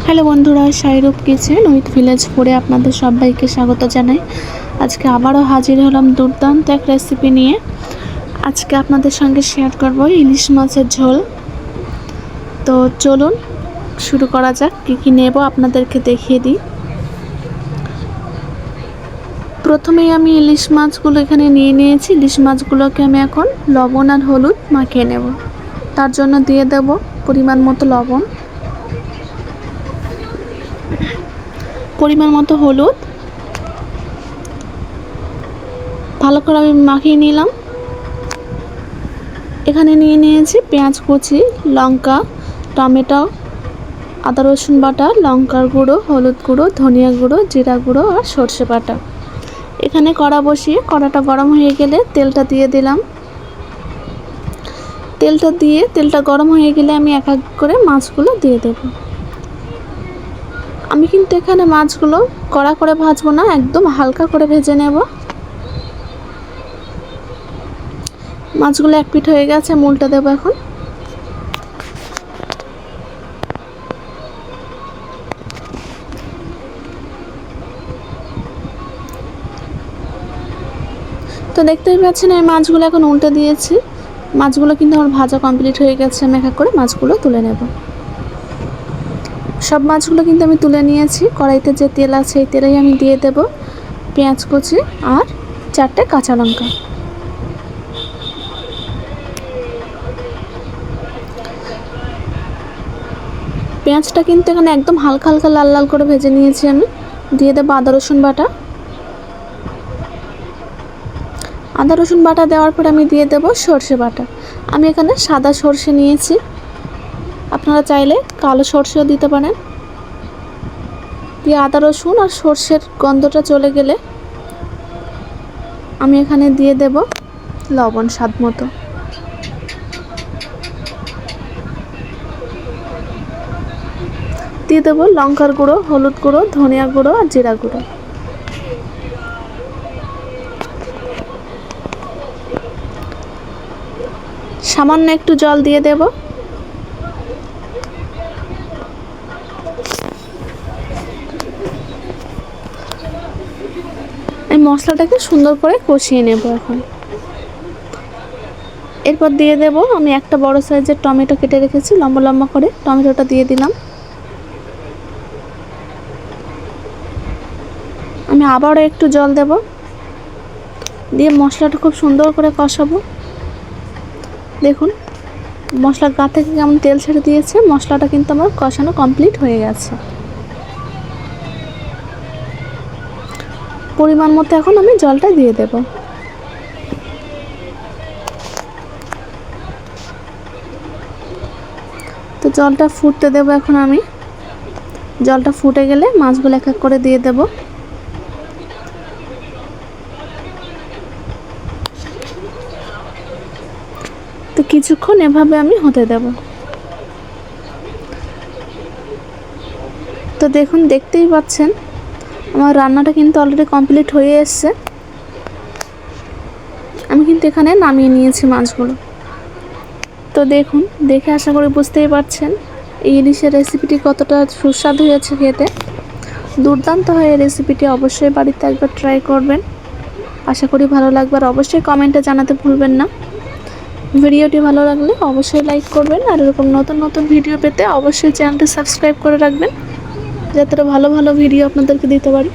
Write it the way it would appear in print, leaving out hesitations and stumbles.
Hello বন্ধুরা, Shahrukh kitchen with village ফুডে আপনাদের সবাইকে স্বাগত জানাই। আজকে আবারও হাজির হলাম দুর্দান্ত এক রেসিপি নিয়ে। আজকে আপনাদের সঙ্গে শেয়ার করব ইলিশ মাছের ঝোল। তো চলুন শুরু করা যাক। কী নেব আপনাদেরকে দেখিয়ে দিই। প্রথমেই আমি ইলিশ মাছগুলো এখানে নিয়ে নিয়েছি। ইলিশ মাছগুলোকে আমি এখন লবণ আর হলুদ মাখিয়ে নেব। তার জন্য দিয়ে দেব পরিমাণ মতো লবণ, পরিমাণ মতো হলুদ। ভালো করে আমি মাখিয়ে নিলাম। এখানে নিয়ে নিয়েছি পেঁয়াজ কুচি, লঙ্কা, টমেটো, আদা রসুন বাটা, লঙ্কার গুঁড়ো, হলুদ গুঁড়ো, ধনিয়া গুঁড়ো, জিরা গুঁড়ো আর সর্ষে বাটা। এখানে কড়া বসিয়ে কড়াটা গরম হয়ে গেলে তেলটা দিয়ে দিলাম। তেলটা গরম হয়ে গেলে আমি এক এক করে মাছগুলো দিয়ে দেব। আমি কিন্তু এখানে মাছগুলো কড়া করে ভাজবো না, একদম হালকা করে ভেজে নেব। মাছগুলো এক পিঠ হয়ে গেছে, উল্টে দেবো এখন। তো দেখতেই পাচ্ছেন এই মাছগুলো এখন উল্টে দিয়েছি। মাছগুলো কিন্তু আমার ভাজা কমপ্লিট হয়ে গেছে। আমি এক এক করে মাছগুলো তুলে নেব। সব মাছগুলো কিন্তু আমি তুলে নিয়েছি। কড়াইতে যে তেল আছে এই তেলেই আমি দিয়ে দেব পেঁয়াজ কুচি আর 4টে কাঁচা লঙ্কা। পেঁয়াজটা কিন্তু এখানে একদম হালকা হালকা লাল লাল করে ভেজে নিয়েছি আমি। দিয়ে দেবো আদা রসুন বাটা। আদা রসুন বাটা দেওয়ার পর আমি দিয়ে দেব সর্ষে বাটা। আমি এখানে সাদা সর্ষে নিয়েছি, আপনারা চাইলে কালো সর্ষেও দিতে পারেন। দিয়ে আদা রসুন আর সর্ষের গন্ধটা চলে গেলে আমি এখানে দিয়ে দেব লবণ স্বাদ মতো। দিয়ে দেবো লঙ্কার গুঁড়ো, হলুদ গুঁড়ো, ধনিয়া গুঁড়ো আর জিরা গুঁড়ো। সামান্য একটু জল দিয়ে দেব। এই মশলাটাকে সুন্দর করে কষিয়ে নেব এখন। এরপর দিয়ে দেব আমি একটা বড় সাইজের টমেটো কেটে রেখেছি লম্বা লম্বা করে, টমেটোটা দিয়ে দিলাম। আমি আবারও একটু জল দেব, দিয়ে মশলাটা খুব সুন্দর করে কষাবো। দেখুন মশলার গা থেকে কেমন তেল ছেড়ে দিয়েছে। মশলাটা কিন্তু আমার কষানো কমপ্লিট হয়ে গেছে। পরিমাণ মতো এখন আমি জলটা দিয়ে দেব। তো জলটা ফুটতে দেব এখন আমি। জলটা ফুটে গেলে মাছগুলো এক এক করে দিয়ে দেব। তো কিছুক্ষণ এভাবে আমি হতে দেব। তো দেখুন, দেখতেই পাচ্ছেন আমার রান্নাটা কিন্তু অলরেডি কমপ্লিট হয়ে এসছে। আমি কিন্তু এখানে নামিয়ে নিয়েছি মাছগুলো। তো দেখুন, দেখে আশা করি বুঝতেই পারছেন এই ইলিশের রেসিপিটি কতটা সুস্বাদু হয়েছে খেতে। দুর্দান্ত হয় এই রেসিপিটি, অবশ্যই বাড়িতে একবার ট্রাই করবেন। আশা করি ভালো লাগবে, আর অবশ্যই কমেন্টে জানাতে ভুলবেন না। ভিডিওটি ভালো লাগলে অবশ্যই লাইক করবেন, আর এরকম নতুন নতুন ভিডিও পেতে অবশ্যই চ্যানেলটি সাবস্ক্রাইব করে রাখবেন, যাতে ভালো ভালো ভিডিও আপনাদেরকে দিতে পারি।